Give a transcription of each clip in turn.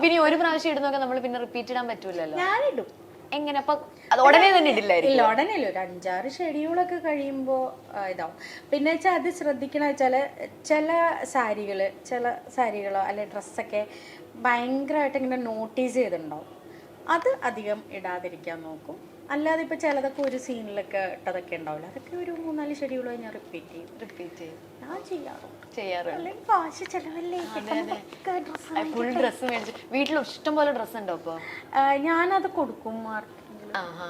പിന്നെ ഒരു പ്രാവശ്യം ഇടുന്നൊക്കെ നമ്മൾ പിന്നെ റിപ്പീറ്റ് ഇടാൻ പറ്റൂലല്ലോ. ഞാനിടും. എങ്ങനെ അപ്പൊ അത് ഉടനെ തന്നെ ഇടില്ലായിരിക്കും? ഇല്ല, ഉടനെ ഇല്ല. ഒരു 5-6 ഷെഡ്യൂളൊക്കെ കഴിയുമ്പോൾ ഇതാവും. പിന്നെ വെച്ചാൽ അത് ശ്രദ്ധിക്കണ വെച്ചാൽ ചില സാരികളോ അല്ലെ ഡ്രസ്സൊക്കെ ഭയങ്കരമായിട്ട് ഇങ്ങനെ നോട്ടീസ് ചെയ്തിട്ടുണ്ടാവും. അത് അധികം ഇടാതിരിക്കാൻ നോക്കും. അല്ലാതെ ഇപ്പൊ ചിലതൊക്കെ ഒരു സീനിലൊക്കെ ഇട്ടതൊക്കെ ഉണ്ടാവില്ല, അതൊക്കെ ഒരു 3-4 ഷെഡ്യൂൾ ഞാൻ റിപ്പീറ്റ് ചെയ്യും. ഞാൻ ചെയ്യാറുണ്ട്. കാശ് ചെലവല്ലേ, ഫുൾ ഡ്രസ് മേടിച്ചു. വീട്ടിൽ ഇഷ്ടം പോലെ ഡ്രസ് ഉണ്ടോ ഇപ്പൊ? ഞാനത് കൊടുക്കും മാർക്കറ്റിൽ.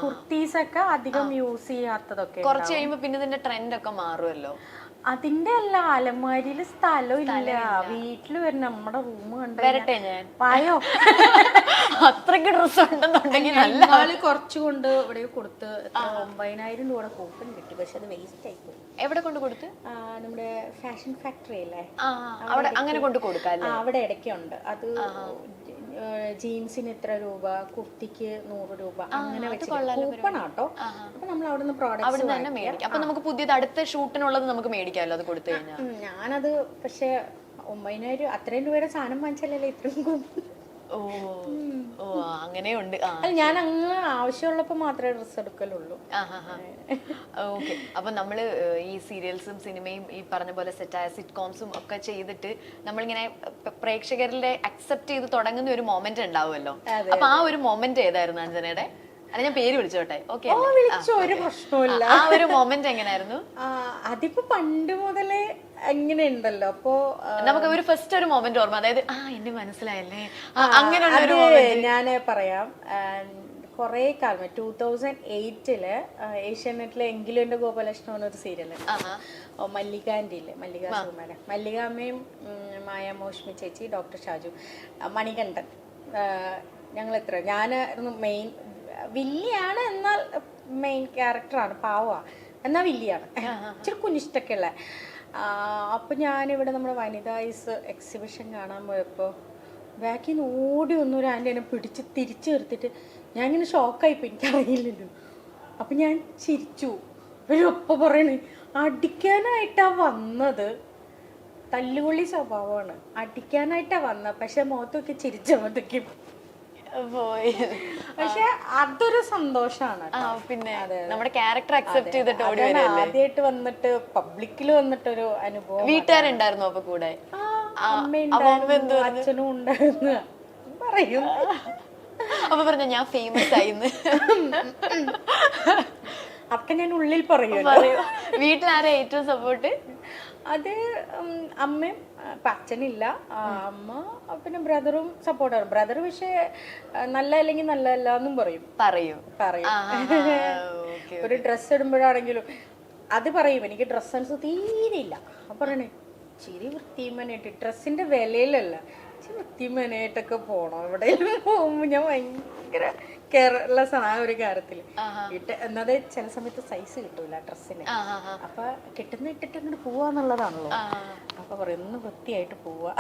കുർത്തീസൊക്കെ അധികം യൂസ് ചെയ്യാത്തതൊക്കെ കുറച്ച് കഴിയുമ്പോ പിന്നെ ഇതിന്റെ ട്രെൻഡ് ഒക്കെ മാറുമല്ലോ. അതിന്റെ അല്ല, അലമാരിയിൽ സ്ഥലം ഇല്ല. വീട്ടില് വരുന്ന നമ്മുടെ റൂം വരട്ടെ ഞാൻ പായോ അത്രയ്ക്ക് ഡ്രസ് ഉണ്ടെന്നുണ്ടെങ്കിൽ കുറച്ച് കൊണ്ട് ഇവിടെ കൊടുത്ത് 9,000 രൂപയുടെ കൂപ്പൺ കിട്ടി. പക്ഷെ അത് വേസ്റ്റ് ആയിപ്പോയി. എവിടെ കൊണ്ട് കൊടുത്ത്? നമ്മുടെ ഫാഷൻ ഫാക്ടറി അല്ലേ, അവിടെ അങ്ങനെ കൊണ്ട് കൊടുക്കാം. അവിടെ ഇടയ്ക്കുണ്ട്. അത് ജീൻസിന് ഇത്ര രൂപ, കുർത്തിക്ക് 100 രൂപ, അങ്ങനെ കൂപ്പൺ ആട്ടോ. അപ്പൊ നമ്മൾ അവിടുന്ന് പ്രോഡക്റ്റ് തന്നെ മേടിക്കാം. അപ്പൊ നമുക്ക് പുതിയത് അടുത്ത ഷൂട്ടിനുള്ളത് നമുക്ക് മേടിക്കാമല്ലോ അത് കൊടുത്തു കഴിഞ്ഞാൽ. ഞാനത് പക്ഷെ 9,000 അത്രയും രൂപയുടെ സാധനം വാങ്ങിച്ചാലല്ലേ ഇത്രയും. ഓ അങ്ങനെയുണ്ട്. ഞാൻ അങ്ങനെ ആവശ്യമുള്ളപ്പോ മാത്രമേ ഡ്രസ്സ് എടുക്കലുള്ളൂ. ഓക്കെ. അപ്പൊ നമ്മള് ഈ സീരിയൽസും സിനിമയും ഈ പറഞ്ഞ പോലെ സെറ്റായ സിറ്റ്കോംസും ഒക്കെ ചെയ്തിട്ട് നമ്മളിങ്ങനെ പ്രേക്ഷകരിലെ അക്സെപ്റ്റ് ചെയ്ത് തുടങ്ങുന്ന ഒരു മൊമെന്റ് ഉണ്ടാവുമല്ലോ. അപ്പൊ ആ ഒരു മൊമെന്റ് ഏതായിരുന്നു അഞ്ജനയുടെ? അല്ല, ഞാൻ പേര് വിളിച്ചോട്ടെ? ഓക്കെ, ഒരു പ്രശ്നമില്ല. ആ ഒരു മൊമെന്റ് എങ്ങനെയായിരുന്നു? അതിപ്പോ പണ്ട് മുതലേ എങ്ങനെ ഉണ്ടല്ലോ. അപ്പൊ നമുക്ക് ഒരു ഫസ്റ്റ് ഒരു മൊമെന്റ് ഓർമ്മ, അതായത് എന്നെ മനസ്സിലായല്ലേ, അങ്ങനെയുള്ള ഒരു ഞാൻ പറയാം. കൊറേ കാലം 2008 ഏഷ്യാനെറ്റിലെ എങ്കിലും എന്റെ ഗോപാലകൃഷ്ണൻ എന്നൊരു സീരിയല്, മല്ലികാൻ്റെ ഇല്ലേ, മല്ലിക സുകുമാരൻ, മല്ലികാമ്മയും മായാമോഷ്മി ചേച്ചി, ഡോക്ടർ ഷാജു, മണികണ്ഠൻ, ഞങ്ങൾ എത്ര, ഞാനായിരുന്നു മെയിൻ. വില്ലിയാണ് എന്നാൽ മെയിൻ ക്യാരക്ടറാണ്, പാവമാണ് എന്നാൽ വില്ലിയാണ്, ഇച്ചിരി കുനിഷ്ടൊക്കെ ഉള്ള. അപ്പം ഞാനിവിടെ നമ്മുടെ വനിതാ ഐസ് എക്സിബിഷൻ കാണാൻ പോയപ്പോൾ ബാക്കിൽ നിന്ന് ഓടി വന്നൊരു ആൻറ്റി എന്നെ പിടിച്ച് തിരിച്ചു നിർത്തിയിട്ട് ഞാൻ ഇങ്ങനെ ഷോക്കായിപ്പോൾ, എനിക്കറിയില്ലല്ലോ. അപ്പം ഞാൻ ചിരിച്ചു. ഒപ്പം പറയണേ അടിക്കാനായിട്ടാണ് വന്നത്, തല്ലുകൊള്ളി സ്വഭാവമാണ്, അടിക്കാനായിട്ടാണ് വന്നത്. പക്ഷെ മുഖത്തൊക്കെ ചിരിച്ചപ്പോഴത്തേക്കും പോയി. പക്ഷെ അതൊരു സന്തോഷാണ്. പിന്നെ നമ്മുടെ ക്യാരക്ടർ അക്സെപ്റ്റ് ചെയ്തിട്ട് ആദ്യമായിട്ട് വന്നിട്ട് പബ്ലിക്കിൽ വന്നിട്ടൊരു അനുഭവം. വീട്ടുകാരുണ്ടായിരുന്നു അപ്പൊ കൂടെ? അമ്മയുണ്ടായിരുന്നു, അച്ഛനും ഉണ്ടായിരുന്നു. പറയും അപ്പൊ പറഞ്ഞ ഞാൻ ഫേമസ് ആയിന്ന്. അപ്പൊ ഞാൻ ഉള്ളിൽ പറയും. വീട്ടിലാരാ ഏറ്റവും സപ്പോർട്ട്? അത് അമ്മയും, ഇപ്പം അച്ഛനില്ല, അമ്മ, പിന്നെ ബ്രദറും സപ്പോർട്ടാണ്. ബ്രദർ പക്ഷേ നല്ല അല്ലെങ്കിൽ നല്ലതല്ല എന്നും പറയും. ഒരു ഡ്രസ്സ് ഇടുമ്പോഴാണെങ്കിലും അത് പറയും, എനിക്ക് ഡ്രസ് സെൻസ് തീരെയില്ല. അപ്പം പറയണേ ചിരി വൃത്തിമനായിട്ട്, ഡ്രസ്സിന്റെ വിലയിലല്ല, ഇച്ചിരി വൃത്തിമനായിട്ടൊക്കെ പോണം. എവിടെയെങ്കിലും പോകുമ്പോൾ ഞാൻ ഭയങ്കര കെയർലെസ് ആ ഒരു കാര്യത്തിൽ എന്നത്. ചില സമയത്ത് സൈസ് കിട്ടൂല ഡ്രസ്സിന്, അപ്പൊ കിട്ടുന്ന ഇട്ടിട്ട് അങ്ങോട്ട് പോവാന്നുള്ളതാണല്ലോ. അപ്പൊ പറയുന്നു വൃത്തിയായിട്ട് പോവാ.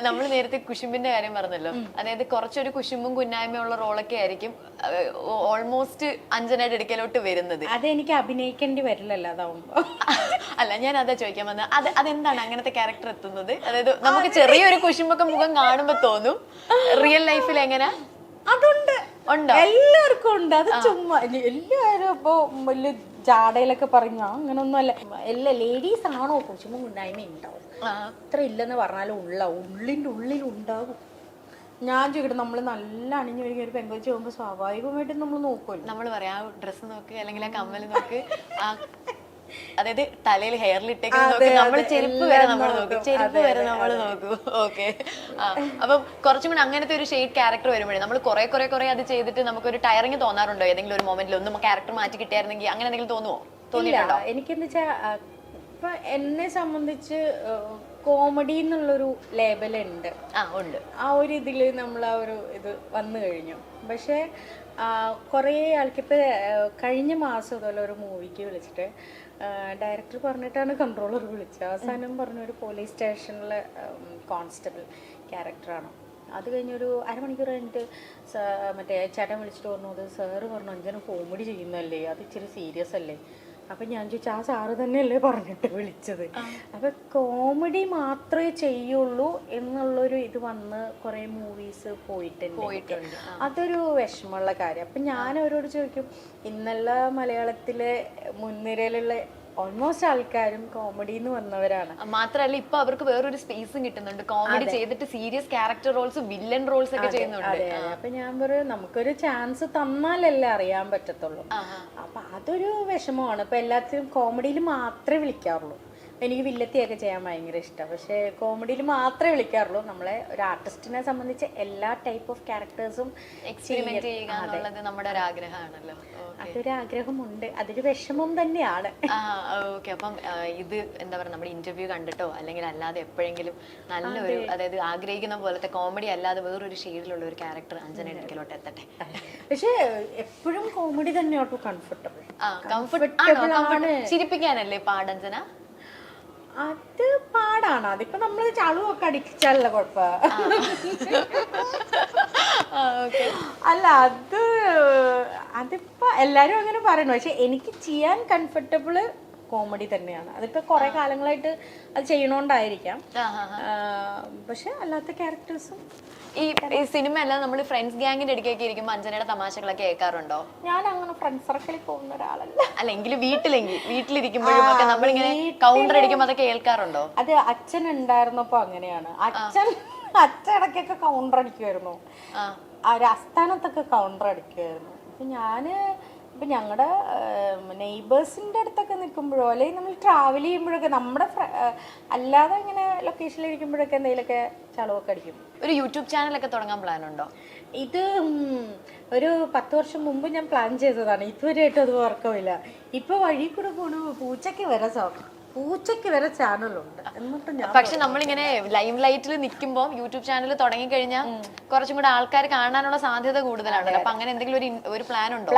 നമ്മൾ നേരത്തെ കുശുമ്പിന്റെ കാര്യം പറഞ്ഞല്ലോ, അതായത് കുറച്ചൊരു കുശുമ്പും കുന്നായ്മയുള്ള റോളൊക്കെ ആയിരിക്കും ഓൾമോസ്റ്റ് അഞ്ജനയുടെ അടുക്കലോട്ട് വരുന്നത്. അതെനിക്ക് അഭിനയിക്കേണ്ടി വരില്ലല്ലോ അതാവുമ്പോ. അല്ല, ഞാൻ അതാ ചോദിക്കാൻ വന്നത്, അതെന്താണ് അങ്ങനത്തെ ക്യാരക്ടർ എത്തുന്നത്? അതായത് നമുക്ക് ചെറിയൊരു കുശുമ്പൊക്കെ മുഖം കാണുമ്പോ തോന്നും, റിയൽ ലൈഫിൽ എങ്ങനെ? അതുണ്ട്, എല്ലാവർക്കും ഉണ്ട്. അത് ചുമ്മാ എല്ലാവരും ഇപ്പൊ വലിയ ജാടയിലൊക്കെ പറഞ്ഞു അങ്ങനൊന്നും അല്ല. എല്ലാ ലേഡീസ് ആണോ കുശുമ്പും കുന്നായ്മ ഉണ്ടാവും, അത്ര ഇല്ലെന്ന് പറഞ്ഞാലും ഉള്ളിൻ്റെ ഉള്ളിൽ ഉണ്ടാകും. ഞാൻ ചോദിക്കട്ടെ, നമ്മൾ നല്ല അണിഞ്ഞൊരുങ്ങി ഒരു പെങ്കൊച്ച് പോകുമ്പോൾ സ്വാഭാവികമായിട്ടും നമ്മൾ നോക്കുമല്ലോ. നമ്മൾ പറയാം ആ ഡ്രസ്സ് നോക്ക്, അല്ലെങ്കിൽ ആ കമ്മൽ നോക്ക്, അതായത് തലയിൽ ഹെയറിലിട്ടേക്ക് നോക്ക്, നമ്മൾ ചെരുപ്പ് വരെ നമ്മൾ നോക്കൂ. ഓക്കെ. അപ്പം കുറച്ചും കൂടി അങ്ങനത്തെ ഒരു ഷെയ്ഡ് ക്യാരക്ടർ വരുമ്പോഴേ നമ്മൾ കുറെ അത് ചെയ്തിട്ട് നമുക്കൊരു ടയറിങ് തോന്നാറുണ്ടോ? ഏതെങ്കിലും ഒരു മൊമെന്റിൽ ഒന്നും ക്യാരക്ടർ മാറ്റി കിട്ടിയായിരുന്നെങ്കിൽ അങ്ങനെ എന്തെങ്കിലും തോന്നിയിട്ടുണ്ടോ? എനിക്കെന്ന് വെച്ചാൽ ഇപ്പൊ എന്നെ സംബന്ധിച്ച് കോമഡി എന്നുള്ളൊരു ലേബലുണ്ട്. ആ ഒരു ഇതില് നമ്മൾ ആ ഒരു ഇത് വന്നു കഴിഞ്ഞു. പക്ഷെ കുറേ ആൾക്കിപ്പോൾ കഴിഞ്ഞ മാസം ഇതുപോലെ ഒരു മൂവിക്ക് വിളിച്ചിട്ട് ഡയറക്ടർ പറഞ്ഞിട്ടാണ് കൺട്രോളർ വിളിച്ചത്. അവസാനം പറഞ്ഞ ഒരു പോലീസ് സ്റ്റേഷനിലെ കോൺസ്റ്റബിൾ ക്യാരക്ടറാണ്. അത് കഴിഞ്ഞൊരു അരമണിക്കൂർ കഴിഞ്ഞിട്ട് മറ്റേ ചേട്ടൻ വിളിച്ചിട്ട് പറഞ്ഞു, അത് സാറ് പറഞ്ഞു അഞ്ജന കോമഡി ചെയ്യുന്നതല്ലേ, അത് ഇച്ചിരി സീരിയസ് അല്ലേ. അപ്പൊ ഞാൻ ചോദിച്ചു ആ സാറ് തന്നെയല്ലേ പറഞ്ഞിട്ട് വിളിച്ചത്. അപ്പൊ കോമഡി മാത്രമേ ചെയ്യുള്ളൂ എന്നുള്ളൊരു ഇത് വന്ന് കുറെ മൂവീസ് പോയിട്ടുണ്ട്. അതൊരു വിഷമമുള്ള കാര്യം. അപ്പൊ ഞാൻ അവരോട് ചോദിക്കും, ഇന്നല്ല മലയാളത്തിലെ മുൻനിരയിലുള്ള ഓൾമോസ്റ്റ് ആൾക്കാരും കോമഡിന്ന് വന്നവരാണ്. മാത്രല്ല ഇപ്പൊ അവർക്ക് വേറൊരു സ്പേസും കിട്ടുന്നുണ്ട്, കോമഡി ചെയ്തിട്ട് serious character roles, villain roles ഒക്കെ ചെയ്യുന്നുണ്ട്. അപ്പൊ ഞാൻ പറയും നമുക്കൊരു ചാൻസ് തന്നാലല്ലേ അറിയാൻ പറ്റത്തുള്ളൂ. അപ്പൊ അതൊരു വിഷമമാണ്. ഇപ്പൊ എല്ലാത്തിനും കോമഡിയിൽ മാത്രമേ വിളിക്കാറുള്ളൂ. എനിക്ക് വില്ലത്തിയൊക്കെ ചെയ്യാൻ ഭയങ്കര ഇഷ്ടമാണ്, പക്ഷെ കോമഡിയിൽ മാത്രമേ വിളിക്കാറുള്ളൂ. നമ്മളെ ഒരു ആർട്ടിസ്റ്റിനെ സംബന്ധിച്ച് എല്ലാ ടൈപ്പ് ഓഫ് ക്യാരക്ടേഴ്സും എക്സ്പെരിമെന്റ് ചെയ്യുക എന്നുള്ളത് നമ്മുടെ ഒരു ആഗ്രഹമാണല്ലോ. അതൊരു ആഗ്രഹമുണ്ട്, അതൊരു വിഷമം തന്നെയാണ്. ഓക്കെ. അപ്പം ഇത് എന്താ പറയുക, നമ്മുടെ ഇന്റർവ്യൂ കണ്ടിട്ടോ അല്ലെങ്കിൽ അല്ലാതെ എപ്പോഴെങ്കിലും നല്ലൊരു, അതായത് ആഗ്രഹിക്കുന്ന പോലത്തെ കോമഡി അല്ലാതെ വേറൊരു ഷെയ്ഡിലുള്ള ഒരു ക്യാരക്ടർ അഞ്ജന എടുക്കലോട്ട് എത്തട്ടെ. പക്ഷെ എപ്പോഴും കോമഡി തന്നെയാട്ടോ കംഫർട്ടബിൾ. കംഫർട്ടബിൾ ചിരിപ്പിക്കാനല്ലേ പാടഞ്ജന? അത് പാടാണ്. അതിപ്പോ നമ്മള് ചളുവൊക്കെ അടിച്ചാലല്ല കുഴപ്പ. അല്ല അതിപ്പോ എല്ലാരും അങ്ങനെ പറയണു. പക്ഷെ എനിക്ക് ചെയ്യാൻ കംഫർട്ടബിള് കോമഡി തന്നെയാണ്. അതിപ്പോ കുറെ കാലങ്ങളായിട്ട് അത് ചെയ്യണോണ്ടായിരിക്കാം. പക്ഷെ അല്ലാത്ത ക്യാരക്ടേഴ്സും ഈ സിനിമ അല്ലാതെ നമ്മൾ ഫ്രണ്ട്സ് ഗ്യാങ്ങിന്റെ ഇടയ്ക്കൊക്കെ ഇരിക്കുമ്പോ അഞ്ജനയുടെ തമാശകളൊക്കെ കേൾക്കാറുണ്ടോ? ഞാൻ അങ്ങനെ ഫ്രണ്ട്സ് സർക്കിളിൽ പോകുന്ന ഒരാളല്ല. അല്ലെങ്കിൽ വീട്ടിലിരിക്കുമ്പോഴും ഒക്കെ നമ്മളിങ്ങനെ കൗണ്ടർ അടിക്കുമ്പോ അതൊക്കെ കേൾക്കാറുണ്ടോ? അത് അച്ഛൻ ഉണ്ടായിരുന്നപ്പോ അങ്ങനെയാണ്. അച്ഛൻ ഇടയ്ക്കൊക്കെ കൗണ്ടർ അടിക്കുമായിരുന്നു. ഒരു അസ്ഥാനത്തൊക്കെ കൗണ്ടർ അടിക്കുമായിരുന്നു. ഇപ്പൊ ഞങ്ങളുടെ നെയ്ബേഴ്സിന്റെ അടുത്തൊക്കെ നിൽക്കുമ്പോഴോ അല്ലെങ്കിൽ നമ്മൾ ട്രാവൽ ചെയ്യുമ്പോഴൊക്കെ നമ്മുടെ അല്ലാതെ ഇങ്ങനെ ലൊക്കേഷനിൽ ഇരിക്കുമ്പോഴൊക്കെ എന്തെങ്കിലുമൊക്കെ ചളവൊക്കെ അടിക്കും. ഒരു യൂട്യൂബ് ചാനലൊക്കെ തുടങ്ങാൻ പ്ലാൻ ഉണ്ടോ? ഇത് ഒരു 10 വർഷം മുമ്പ് ഞാൻ പ്ലാൻ ചെയ്തതാണ്. ഇതുവരെയായിട്ടും അത് വർക്കമില്ല. ഇപ്പൊ വഴി കൂടെ പോണു പൂച്ചയ്ക്ക് വരെ ചാനലുണ്ട്. എന്നിട്ട് പക്ഷെ നമ്മളിങ്ങനെ ലൈം ലൈറ്റിൽ നിൽക്കുമ്പോൾ യൂട്യൂബ് ചാനൽ തുടങ്ങി കഴിഞ്ഞാൽ കുറച്ചും കൂടെ ആൾക്കാർ കാണാനുള്ള സാധ്യത കൂടുതലാണ്. അപ്പൊ അങ്ങനെ എന്തെങ്കിലും ഒരു പ്ലാൻ ഉണ്ടോ?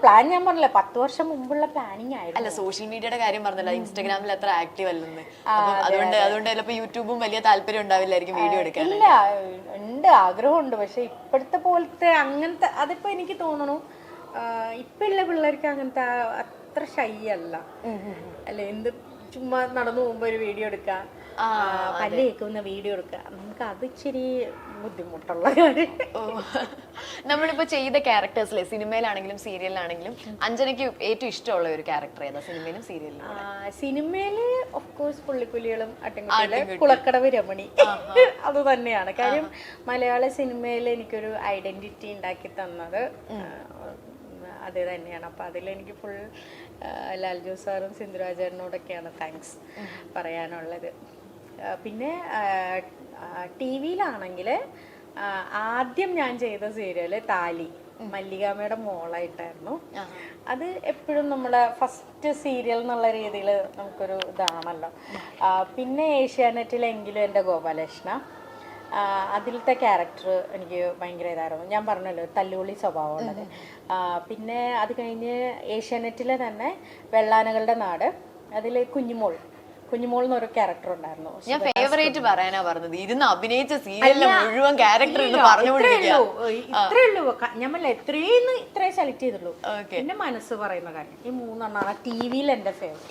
പ്ലാൻ ഞാൻ പറഞ്ഞില്ല, 10 വർഷം മുമ്പുള്ള പ്ലാനിങ് ആയിരുന്നു. അല്ല, സോഷ്യൽ മീഡിയയുടെ കാര്യം പറഞ്ഞല്ലോ, ഇൻസ്റ്റാഗ്രാമിൽ അത്ര ആക്റ്റീവ് അല്ലെന്ന്. അതുകൊണ്ട് ചിലപ്പോൾ യൂട്യൂബും വലിയ താല്പര്യം ഉണ്ടാവില്ലായിരിക്കും വീഡിയോ എടുക്കാൻ. ഇല്ല, ഉണ്ട്, ആഗ്രഹമുണ്ട്. പക്ഷെ ഇപ്പോഴത്തെ പോലത്തെ അങ്ങനത്തെ അതിപ്പോ എനിക്ക് തോന്നണു ഇപ്പൊ ഉള്ള പിള്ളേർക്ക് അങ്ങനത്തെ അത്ര ഷൈ അല്ല. അല്ലെ, എന്ത് ചുമ്മാ നടന്നു പോകുമ്പോ ഒരു വീഡിയോ എടുക്കാം, പല്ല് കേൾക്കുന്ന വീഡിയോ എടുക്കാം. നമുക്ക് അത് ഇച്ചിരി ബുദ്ധിമുട്ടുള്ള കാര്യം. നമ്മളിപ്പോ ചെയ്ത ക്യാരക്ടേഴ്സിലെ സിനിമയിലാണെങ്കിലും സീരിയലിലാണെങ്കിലും അഞ്ജനയ്ക്ക് ഏറ്റവും ഇഷ്ടമുള്ള ഒരു ക്യാരക്ടർ ഏതാ സിനിമയിലും സീരിയലിലും? സിനിമയില് ഓഫ് കോഴ്സ് പുള്ളിപ്പുലികളും അട്ടൻകുട്ടിയിലെ കുളക്കടവ് രമണി അത് തന്നെയാണ്. കാര്യം മലയാള സിനിമയിൽ എനിക്കൊരു ഐഡന്റിറ്റി ഉണ്ടാക്കി തന്നത് അത് തന്നെയാണ്. അപ്പൊ അതിലെനിക്ക് ഫുൾ ലാൽജോ സാറും സിന്ധുരാജേട്ടനോടൊക്കെയാണ് താങ്ക്സ് പറയാനുള്ളത്. പിന്നെ TV-യിലാണെങ്കിൽ ആദ്യം ഞാൻ ചെയ്ത സീരിയല് താലി മല്ലികാമ്മയുടെ മോളായിട്ടായിരുന്നു. അത് എപ്പോഴും നമ്മളെ ഫസ്റ്റ് സീരിയൽ എന്നുള്ള രീതിയിൽ നമുക്കൊരു ഇതാണല്ലോ. പിന്നെ ഏഷ്യാനെറ്റിലെങ്കിലും എൻ്റെ ഗോപാലകൃഷ്ണ, അതിലത്തെ ക്യാരക്ടർ എനിക്ക് ഭയങ്കര ഇതായിരുന്നു. ഞാൻ പറഞ്ഞല്ലോ തല്ലുപൊളി സ്വഭാവമുള്ളത്. പിന്നെ അത് കഴിഞ്ഞ് ഏഷ്യാനെറ്റിലെ തന്നെ വെള്ളാനകളുടെ നാട്, അതിൽ കുഞ്ഞുമോൾ എന്നൊരു ക്യാരക്ടർ ഉണ്ടായിരുന്നു. ഞാൻ ഫേവറേറ്റ് പറയാനാ പറഞ്ഞത്. ഇരുന്ന് അഭിനയിച്ച സീരിയലിലെ മുഴുവൻ ക്യാരക്ടർ പറഞ്ഞുകൊണ്ടിരിക്കുക. ഇത്രേ ഉള്ളൂ. ഞാൻ ഇത്രയും സെലക്ട് ചെയ്തുള്ളൂ. പിന്നെ മനസ്സ് പറയുന്ന കാര്യം, ഈ 3 എണ്ണമാണ് TV-യിൽ എന്റെ ഫേവറേറ്റ്.